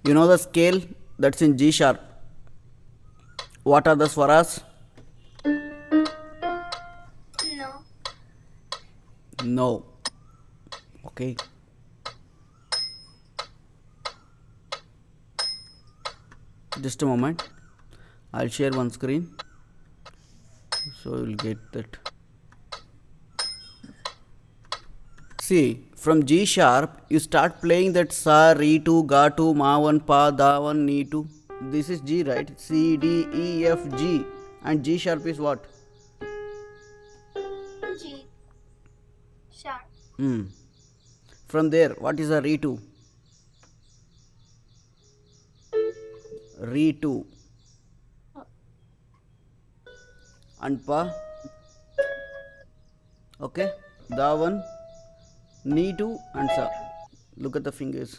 You know the scale that's in G sharp. What are the swaras? No. No. Okay. Just a moment. I'll share one screen. So you'll get that. See, from G sharp, you start playing that sa, re tu, ga tu, ma one, pa, da one, ni tu. This is G, right? C, D, E, F, G. And G sharp is what? G sharp. Hmm. From there, what is a re tu? Re tu. And pa. Okay. Da one, ni tu, and sa. Look at the fingers.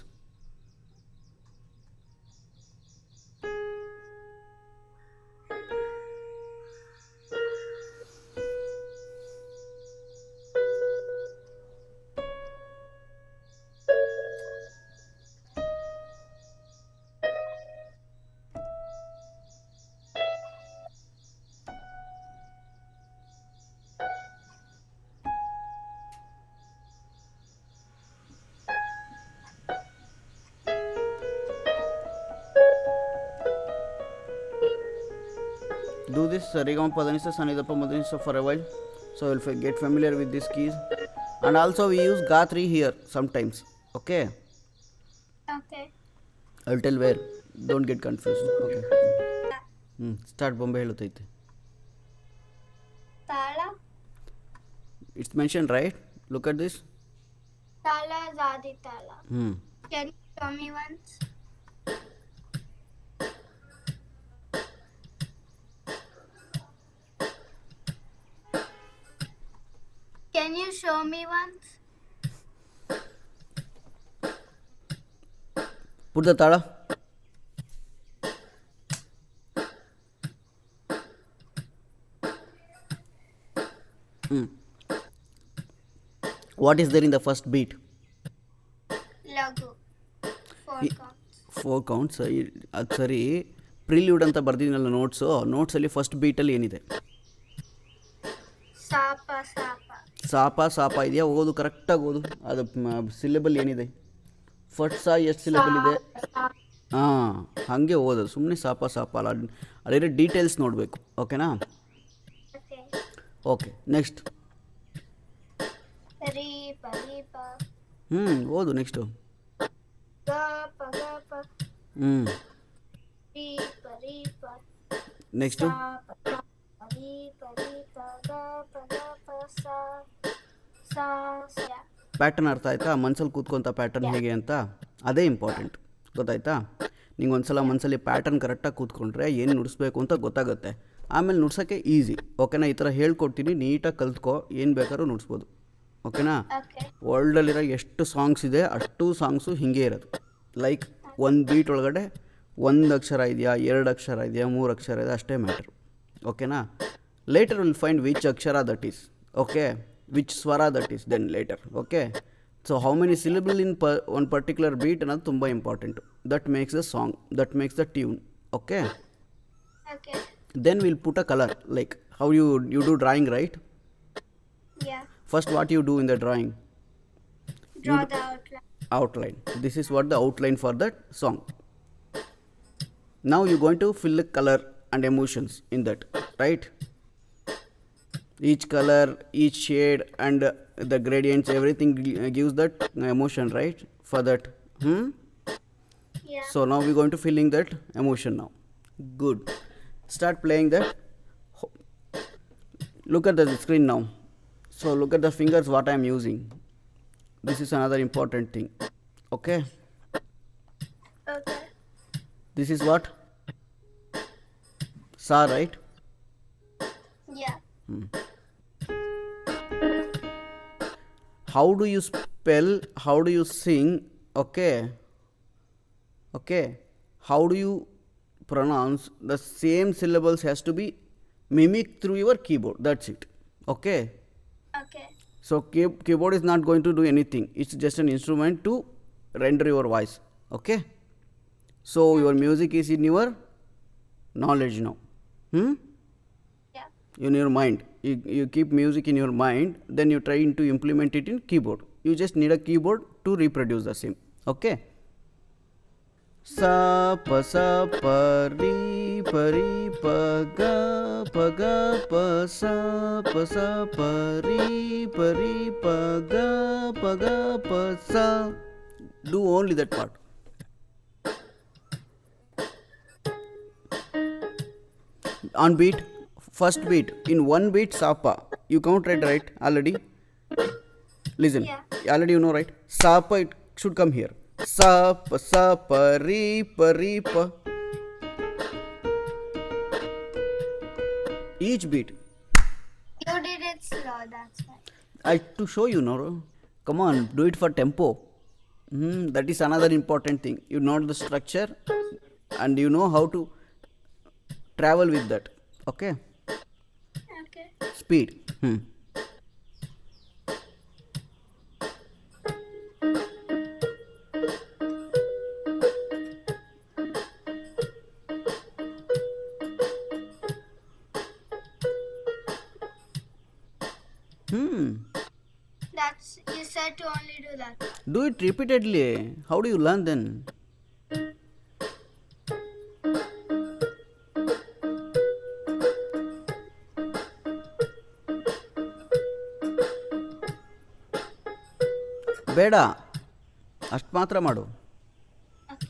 Do this Sarigama Padanisa Sanidapa Madanisa for a while. So you'll get familiar with these keys. And also we use Ga3 here sometimes. Okay. Okay. I'll tell where. Don't get confused. Okay. Start Bombay ಹೇಳುತ್ತೈತೆ. Tala. It's mentioned, right? Look at this. Tala Zadi Tala. Hmm. Can you show me once? Can you show me once? Put the tala. What is there in the first beat? Lagu. Four ಈ- counts. 4 counts. ಅದು ಸರಿ, ಪ್ರಿಲ್ಯೂಡ್ ಅಂತ ಬರ್ದಿದ್ದೀನಲ್ಲ notes. ನೋಟ್ಸಲ್ಲಿ first ಬೀಟಲ್ಲಿ ಏನಿದೆ? Sapa Sapa. ಸಾಪ ಸಾಪ ಇದೆಯಾ? ಓದು, ಕರೆಕ್ಟಾಗಿ ಓದು. ಅದು ಸಿಲೆಬಲ್ ಏನಿದೆ? ಫಸ್ಟ್ ಸಾ ಎಷ್ಟು ಸಿಲೆಬಲ್ ಇದೆ? ಹಾಂ, ಹಾಗೆ ಓದೋದು. ಸುಮ್ಮನೆ ಸಾಪ ಸಾಪ ಅಲ್ಲ, ಅಲ್ಲಿರೋ ಡೀಟೇಲ್ಸ್ ನೋಡಬೇಕು. ಓಕೆನಾ? Okay. Okay, next. Ripa Ripa. ಓದು next. Gapa Gapa. Ripa Ripa. Next. Sapa Sapa. Ripa Ripa. Gapa Gapa. Sa Sa Sa. Pattern ಅರ್ಥ ಆಯ್ತಾ? ಮನ್ಸಲ್ಲಿ ಕೂತ್ಕೊಂತ ಪ್ಯಾಟರ್ನ್ ಹೇಗೆ ಅಂತ, ಅದೇ ಇಂಪಾರ್ಟೆಂಟ್. ಗೊತ್ತಾಯ್ತಾ? ನಿಂಗೆ ಒಂದ್ಸಲ ಮನಸ್ಸಲ್ಲಿ ಪ್ಯಾಟರ್ನ್ ಕರೆಕ್ಟಾಗಿ ಕೂತ್ಕೊಂಡ್ರೆ ಏನು ನುಡಿಸ್ಬೇಕು ಅಂತ ಗೊತ್ತಾಗುತ್ತೆ. ಆಮೇಲೆ ನುಡ್ಸೋಕ್ಕೆ ಈಸಿ. ಓಕೆನಾ? ಈ ಥರ ಹೇಳ್ಕೊಡ್ತೀನಿ, ನೀಟಾಗಿ ಕಲ್ತ್ಕೊ, ಏನು ಬೇಕಾದ್ರೂ ನುಡಿಸ್ಬೋದು. ಓಕೆನಾ? Okay. ವರ್ಲ್ಡಲ್ಲಿರೋ ಎಷ್ಟು ಸಾಂಗ್ಸ್ ಇದೆ ಅಷ್ಟು ಸಾಂಗ್ಸು ಹಿಂಗೆ ಇರೋದು. ಲೈಕ್ ಒಂದು ಬೀಟ್ ಒಳಗಡೆ ಒಂದು ಅಕ್ಷರ ಇದೆಯಾ, 2 ಅಕ್ಷರ ಇದೆಯಾ, 3 ಅಕ್ಷರ ಇದೆ, ಅಷ್ಟೇ ಮ್ಯಾಟ್ರು. ಓಕೆನಾ? ಲೇಟರ್ ವಿಲ್ ಫೈಂಡ್ ವಿಚ್ ಅಕ್ಷರ ದಟ್ ಈಸ್. ಓಕೆ, ವಿಚ್ ಸ್ವರ that is then later. Okay, so how many syllable in one particular beat ಅನ್ನೋದು ತುಂಬ important. That makes the song, that makes the tune. Okay, Okay. Then will put a colour. Like how you do drawing, right? Yeah. First, what you do in the drawing? Draw the outline. Outline. This is what the outline for that song. Now you're going to fill the color and emotions in that, right? Each color, each shade, and the gradients, everything gives that emotion, right? For that. Yeah. So now we're going to fill in that emotion now. Good. Start playing that. Look at the screen now. So look at the fingers what I am using. This is another important thing. Okay. Okay. This is what? Sa, right? Yeah. How do you spell? How do you sing? Okay. Okay. How do you pronounce? The same syllables has to be mimicked through your keyboard. That's it. Okay. Okay. So keyboard is not going to do anything. It's just an instrument to render your voice. Okay. So your music is in your knowledge now. Yeah. In your mind. You keep music in your mind, then you try to implement it in keyboard. You just need a keyboard to reproduce the same. Okay. Sa pa ri pa ga pa ri pa ga sa. Do only that part. On beat, first beat, in one beat sapa. You count right already? Listen. Yeah. Already you know, right? Sapa, it should come here. Sa pa ri pa. Each beat. You did it slow, that's why. I to show you now. Come on, do it for tempo. That is another important thing. You know the structure and you know how to travel with that. Okay? Okay. Speed. That's, you said to only do that. Do it repeatedly. How do you learn then? ಬೇಡ ಅಷ್ಟು ಮಾತ್ರ ಮಾಡು. Okay.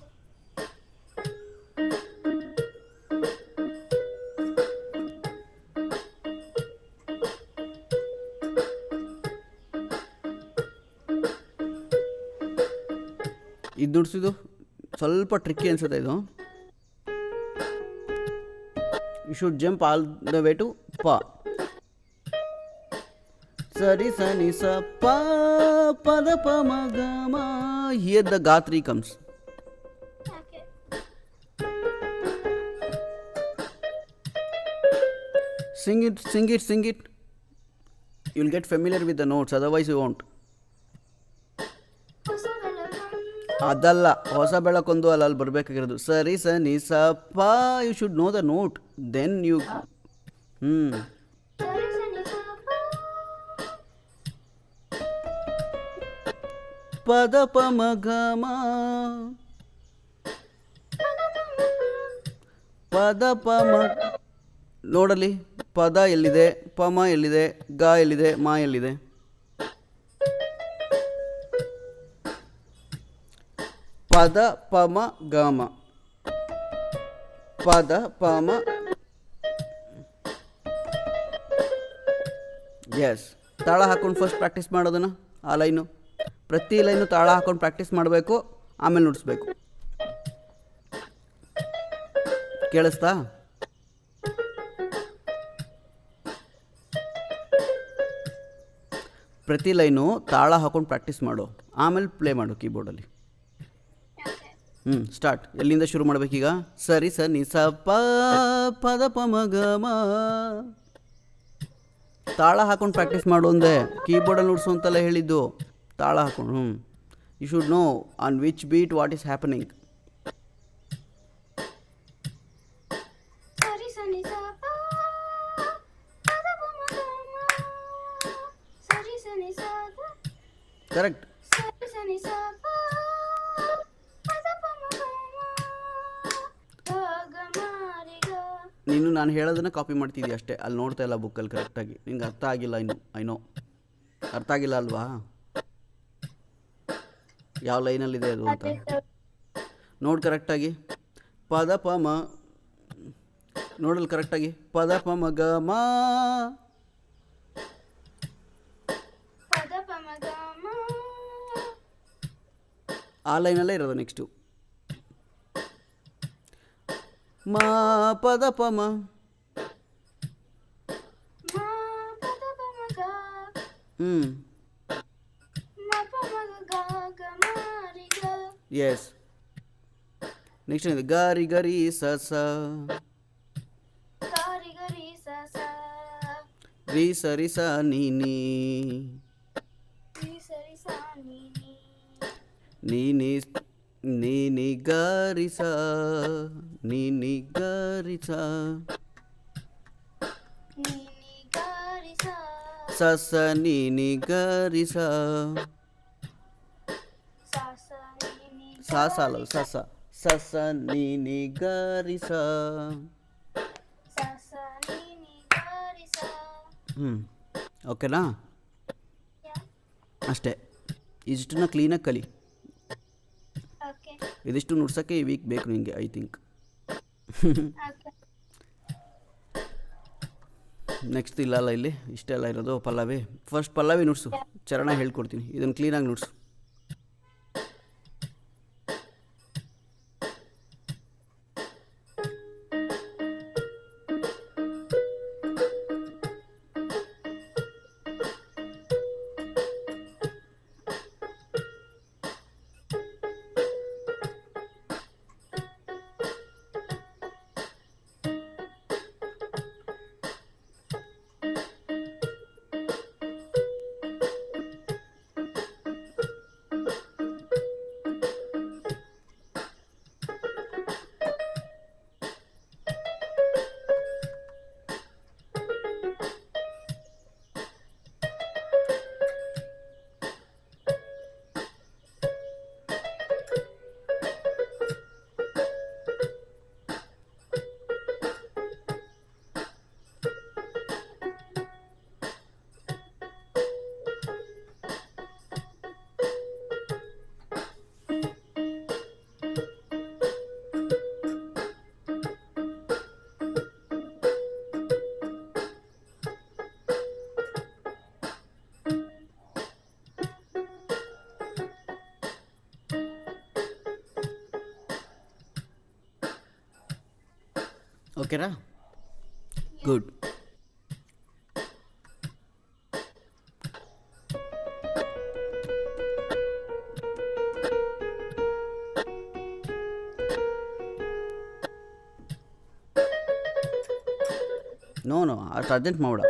ಇದು ದುಡ್ಸಿದ್ದು ಸ್ವಲ್ಪ tricky ಅನ್ಸುತ್ತೆ ಇದು. You should jump all the way to ಪ. ಸರಿ ಸನಿ ಸ ಪ ಪದ ಪ ಮ ಗ ಮ. ಹಿಯರ್ ದ ಗಾತ್ರಿ comes. Okay. Sing it. You'll get familiar with the notes, otherwise you won't. ಅದಲ್ಲ, ಹೊಸ ಬೆಳಕೊಂದು ಅಲ್ಲಿ ಬರಬೇಕಾಗಿರೋದು. ಸರಿ ಸನಿ ಸ ಪ. You should know the note, then you ಪದ ಪ ಮ ಗ ಮ. ಪದ ಪ ಮ. ನೋಡಲಿ, ಪದ ಎಲ್ಲಿದೆ, ಪಮ ಎಲ್ಲಿದೆ, ಗ ಎಲ್ಲಿದೆ, ಮಾ ಎಲ್ಲಿದೆ. ಪದ ಪಮ ಗಮ. ಪದ ಪಮ. ಎಸ್. ತಾಳ ಹಾಕೊಂಡು ಫಸ್ಟ್ ಪ್ರಾಕ್ಟೀಸ್ ಮಾಡೋದನ್ನ. ಆ ಲೈನು ಪ್ರತಿ ಲೈನು ತಾಳ ಹಾಕೊಂಡು ಪ್ರಾಕ್ಟೀಸ್ ಮಾಡಬೇಕು, ಆಮೇಲೆ ನುಡಿಸ್ಬೇಕು. ಕೇಳಿಸ್ತಾ? ಪ್ರತಿ ಲೈನು ತಾಳ ಹಾಕೊಂಡು ಪ್ರಾಕ್ಟೀಸ್ ಮಾಡು, ಆಮೇಲೆ ಪ್ಲೇ ಮಾಡು ಕೀಬೋರ್ಡಲ್ಲಿ. ಸ್ಟಾರ್ಟ್. ಎಲ್ಲಿಂದ ಶುರು ಮಾಡ್ಬೇಕೀಗ? ಸರಿ ಸನಿ ಸ ಪ ಪದ ಪ ಮ ಗ ಮ. ತಾಳ ಹಾಕೊಂಡು ಪ್ರಾಕ್ಟೀಸ್ ಮಾಡು ಅಂದೆ, ಕೀಬೋರ್ಡಲ್ಲಿ ನುಡಿಸು ಅಂತೆಲ್ಲ ಹೇಳಿದ್ದು. ತಾಳ ಹಾಕೊಂಡು. You should know on which beat what is happening. Correct. ನೀನು ನಾನು ಹೇಳೋದನ್ನ ಕಾಪಿ ಮಾಡ್ತಿದ್ದೀಯ ಅಷ್ಟೇ, ಅಲ್ಲಿ ನೋಡ್ತಾ ಇಲ್ಲ ಬುಕ್ಕಲ್ಲಿ ಕರೆಕ್ಟಾಗಿ. ನಿಂಗೆ ಅರ್ಥ ಆಗಿಲ್ಲ ಇನ್ನು. ಐನೋ ಅರ್ಥ ಆಗಿಲ್ಲ ಅಲ್ವಾ ಯಾವ ಲೈನಲ್ಲಿದೆ ಅದು ಅಂತ. ನೋಡಿ ಕರೆಕ್ಟಾಗಿ. ಪದ ಪ ಮ. ನೋಡಲ್ ಕರೆಕ್ಟಾಗಿ. ಪದ ಪ ಮ ಗ ಮ. ಆ ಲೈನಲ್ಲೇ ಇರೋದು ನೆಕ್ಸ್ಟು. ಮ ಪದ ಪ ಮ. ಎಸ್. ನೆಕ್ಸ್ಟ್ ಏನಿದೆ? ಗರಿ ಗರಿ ಸ ಸ. ರಿ ಸರಿ ಸ ನೀ ನೀ. ನೀ ನೀ ನೀ ನಿ ಗರಿ ಸ ನೀ ನಿ ಗರಿ ಸ Ni ni gari sa. ಸ ಸ ನೀ ನಿ ಗರಿ ಸ Sa sa ni ni ಸಾ ಸ ಅಲ್ಲ gari ಸ ಸ ಸ ಸ ನೀ ನಿ ಗರಿ ಸ sa sa ni ni gari sa. ಓಕೆನಾ Yeah. ಅಷ್ಟೇ ಇಷ್ಟನ್ನ ಕ್ಲೀನಾಗಿ ಕಲಿ. Okay. ಇದಿಷ್ಟು ನುಡ್ಸೋಕ್ಕೆ ಈ ವೀಕ್ ಬೇಕು ನಿನಗೆ ಐ ಥಿಂಕ್. Okay. ನೆಕ್ಸ್ಟ್ ಇಲ್ಲಲ್ಲ ಇಲ್ಲಿ ಇಷ್ಟೆಲ್ಲ ಇರೋದು ಪಲ್ಲವಿ. ಫಸ್ಟ್ ಪಲ್ಲವಿ ನುಡ್ಸು, ಚರಣ ಹೇಳ್ಕೊಡ್ತೀನಿ, ಇದನ್ನು ಕ್ಲೀನಾಗಿ ನುಡ್ಸು. ಓಕೆನಾ? ಗುಡ್. ನೋ ನೋ ಅಷ್ಟು ಅರ್ಜೆಂಟ್ ಮಾಡ್ಬೇಡ.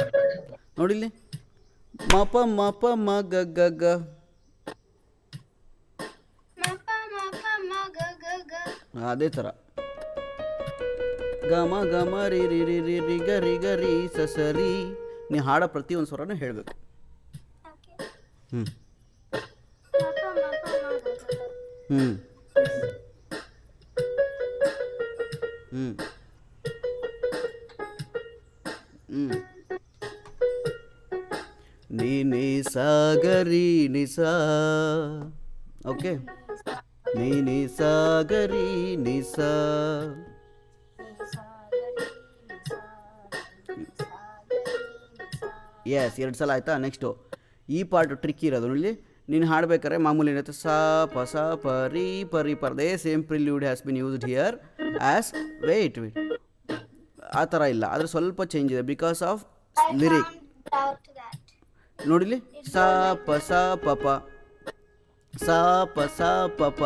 ನೋಡಿಲ್ಲಿ ಮಪ ಮಪ ಮ ಗ ಗ ಗ Ma pa ma ga ga ga. ಅದೇ ಥರ ಗಮ ಗಮ ರಿ ರಿ ರಿ ರಿ ರಿ ಗ ರಿ ಗ ರಿ ಸ ಸ ರಿ. ನೀ ಹಾಡೋ ಪ್ರತಿಯೊಂದು ಸ್ವರನೂ ಹೇಳಬೇಕು. Okay. ಹ್ಞೂ Ma pa ma ga ga ga. ಹ್ಞೂ ಹ್ಞೂ ಹ್ಞೂ ನೀ ನೀ ಸಾಗರಿ ನಿಸ. ಓಕೆ, ನೀ ನೀ ಸಾಗರಿ ನಿಸ. ಎಸ್, 2 ಸಲ ಆಯಿತಾ. ನೆಕ್ಸ್ಟು ಈ ಪಾರ್ಟ್ ಟ್ರಿಕ್ ಇರೋದು ಇಲ್ಲಿ. ನೀನು ಹಾಡ್ಬೇಕಾದ್ರೆ ಮಾಮೂಲಿ ಏನೈತೆ ಸಾ ಪ ಸ ಪ ರಿ ಪ ರಿ ಪರ್ದೇ same prelude has been used here as wait ಆ ಥರ ಇಲ್ಲ, ಆದರೆ ಸ್ವಲ್ಪ ಚೇಂಜ್ ಇದೆ because of I lyric. found out that. ನೋಡಿಲಿ ಸಾ ಪ ಸ ಪ ಪ ಸಾ ಪ ಸ ಪ ಪ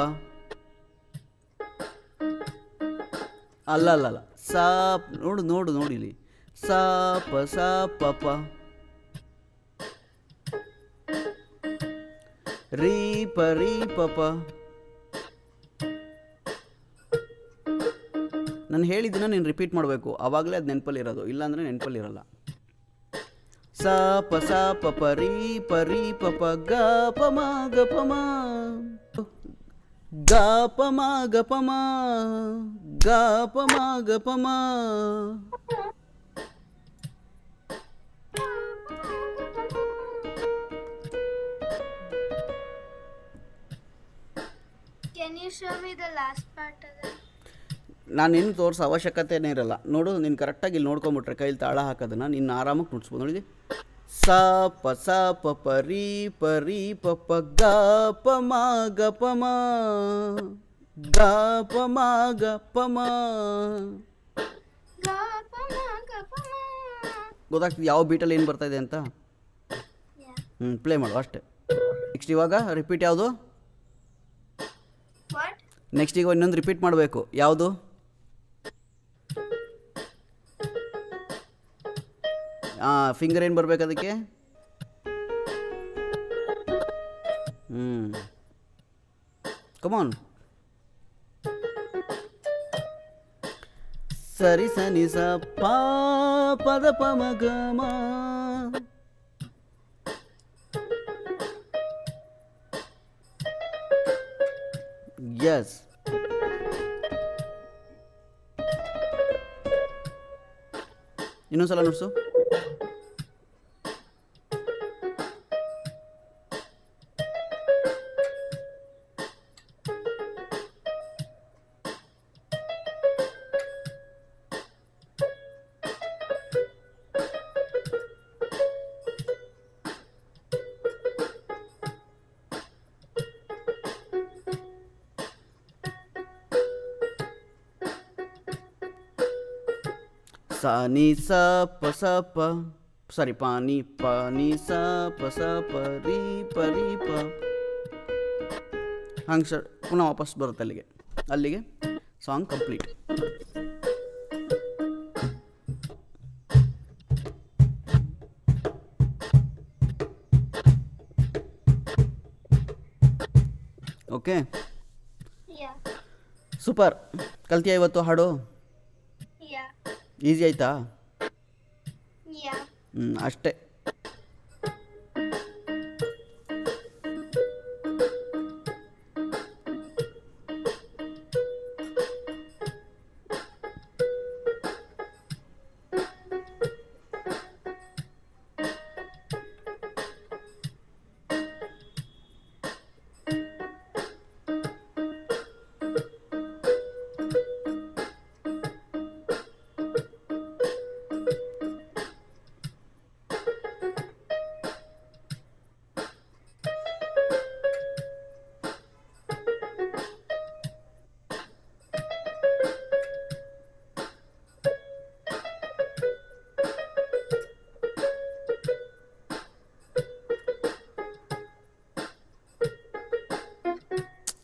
ಅಲ್ಲ ಅಲ್ಲ ಅಲ್ಲ ಸಾ ನೋಡು ನೋಡು ನೋಡಿಲಿ ಸಾ ಪ ಸ ಪ ಪ ರೀ ಪ ರೀ ಪ ಪ. ನಾನು ಹೇಳಿದ್ದನ್ನ ನೀನು ರಿಪೀಟ್ ಮಾಡಬೇಕು, ಆವಾಗಲೇ ಅದು ನೆನಪಲ್ಲಿರೋದು, ಇಲ್ಲಾಂದರೆ ನೆನಪಲ್ಲಿರಲ್ಲ. ಸ ಪ ಸ ಪ ಪ ರೀ ಪ ರೀ ಪ ಪ ಗ ಪ ಮ ಗ ಪ ಮ ಗ ಪ ಮ ಗ ಪ ಮ ಗ ಪ ಮ ಗ ಪ ಮ. Can you show me the last part of it? ನಾನು ಇನ್ನು ತೋರಿಸೋ ಅವಶ್ಯಕತೆನೇ ಇರಲ್ಲ. ನೋಡು, ನೀನು ಕರೆಕ್ಟಾಗಿ ಇಲ್ಲಿ ನೋಡ್ಕೊಂಬಿಟ್ರೆ ಕೈಲಿ ತಾಳ ಹಾಕೋದನ್ನು ನೀನು ಆರಾಮಾಗಿ ನುಡ್ಸ್ಬೋದು. ನೋಡಿ ಸ ಪ ಸ ಪ ಪ ರೀ ಪ ಪ ಗ ಪ ಮ ಗ ಪ ಮ ಗ ಪ ಮ ಗ ಪ ಮ. Ga pa ma ga pa ma. ಗೊತ್ತಾಗ್ತದೆ ಯಾವ ಬೀಟಲ್ಲಿ ಏನು ಬರ್ತಾ ಇದೆ ಅಂತ. Yeah. ಪ್ಲೇ ಮಾಡು ಅಷ್ಟೇ. ನೆಕ್ಸ್ಟ್ ಇವಾಗ ರಿಪೀಟ್ ಯಾವುದು? What? ನೆಕ್ಸ್ಟ್ ಈಗ ಇನ್ನೊಂದು ರಿಪೀಟ್ ಮಾಡಬೇಕು. ಯಾವುದು? ಫಿಂಗರ್ ಏನು ಬರಬೇಕು ಅದಕ್ಕೆ? ಕಮಾನ್ ಸರಿ ಸನಿ ಸ ಪ ಪದ ಪ ಮ ಗ ಮ. ಎಸ್, ಇನ್ನೊಂದ್ಸಲ ನುಡ್ಸು. ಸ ನಿ ಸ ಪ ಸ ಪ, ಸಾರಿ ಪಾನಿ ಪಾನಿ ಸ ಪ ಸ ಪ ರೀ ಪ ರೀ ಪ. ಹಂಗೆ ಸರ್ ಪುನಃ ವಾಪಸ್ ಬರುತ್ತೆ ಅಲ್ಲಿಗೆ. ಅಲ್ಲಿಗೆ song complete. Okay, Yeah. Super. ಕಲ್ತಿಯಾ ಇವತ್ತು ಹಾಡು? Yeah. ಈಸಿ ಆಯ್ತಾ? Yeah. ಅಷ್ಟೇ.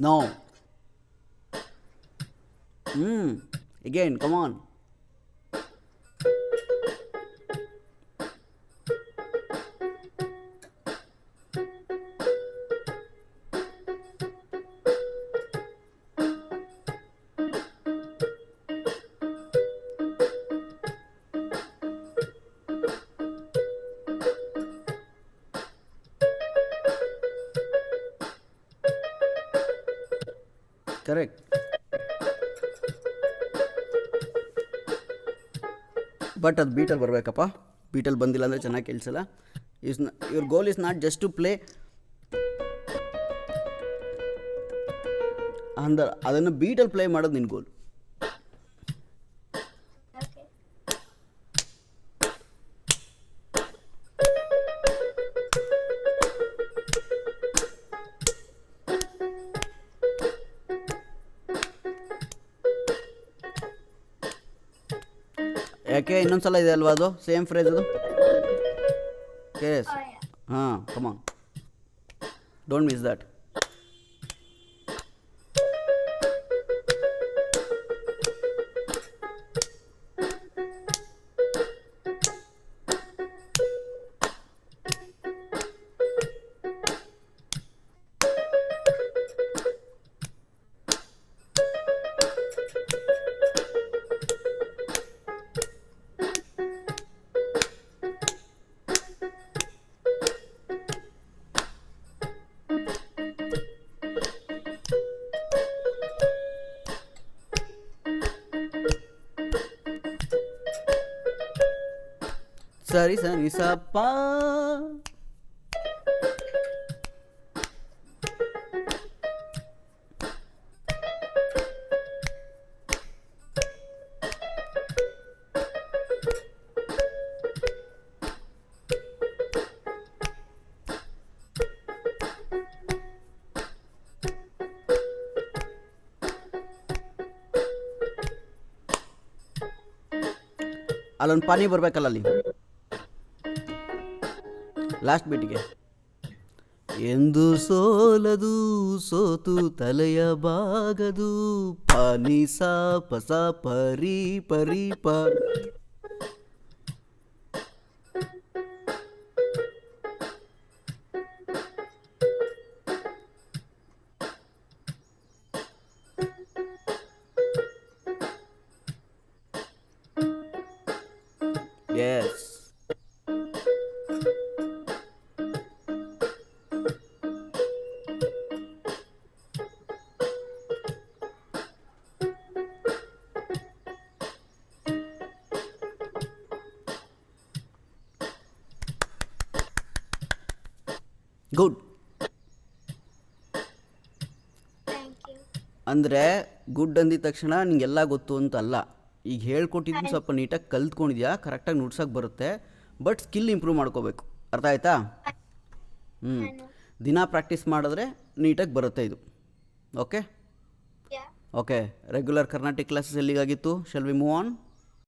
No. Again, come on. Correct. But ಅದು ಬೀಟಲ್ಲಿ ಬರಬೇಕಪ್ಪ. ಬೀಟಲ್ಲಿ ಬಂದಿಲ್ಲ ಅಂದರೆ ಚೆನ್ನಾಗಿ ಕೇಳಿಸಲ್ಲ. Your goal is not just to play ಅಂದ್ರೆ ಅದನ್ನು ಬೀಟಲ್ಲಿ ಪ್ಲೇ ಮಾಡೋದು ನಿನ್ನ ಗೋಲ್. Okay. ಯಾಕೆ ಇನ್ನೊಂದ್ಸಲ ಇದೆ ಅಲ್ವಾ ಅದು ಸೇಮ್ ಫ್ರೇಜ್ ಅದು? Case Oh yeah. ಹಾಂ, ಕಮಾನ್, ಡೋಂಟ್ ಮಿಸ್ ದ್ಯಾಟ್. ಸರಿ ಸರಿ ಸಪ್ಪ. ಅಲ್ಲೊಂದು ಪಾನಿ ಬರಬೇಕಲ್ಲ ಅಲ್ಲಿ ಲಾಸ್ಟ್ ಬೀಟಿಗೆ. ಎಂದು ಸೋಲದು ಸೋತು ತಲೆಯ ಬಾಗದು ಪಾನಿ ಸಾ ಪಸ ಪರಿ ಪರಿ ಪ. ಎಸ್. ಗುಡ್. Thank you. ಅಂದರೆ ಗುಡ್ ಅಂದಿದ ತಕ್ಷಣ ನಿಂಗೆಲ್ಲ ಗೊತ್ತು ಅಂತ ಅಲ್ಲ. ಈಗ ಹೇಳ್ಕೊಟ್ಟಿದ್ದು ಸ್ವಲ್ಪ ನೀಟಾಗಿ ಕಲ್ತ್ಕೊಂಡಿದ್ಯಾ, ಕರೆಕ್ಟಾಗಿ ನುಡ್ಸೋಕೆ ಬರುತ್ತೆ, ಬಟ್ ಸ್ಕಿಲ್ ಇಂಪ್ರೂವ್ ಮಾಡ್ಕೋಬೇಕು. ಅರ್ಥ ಆಯ್ತಾ? ಹ್ಞೂ. I know. ದಿನ ಪ್ರಾಕ್ಟೀಸ್ ಮಾಡಿದ್ರೆ ನೀಟಾಗಿ ಬರುತ್ತೆ ಇದು. Okay Yeah. Okay. Regular Carnatic classes ಎಲ್ಲಿಗಾಗಿತ್ತು? Shall we move on?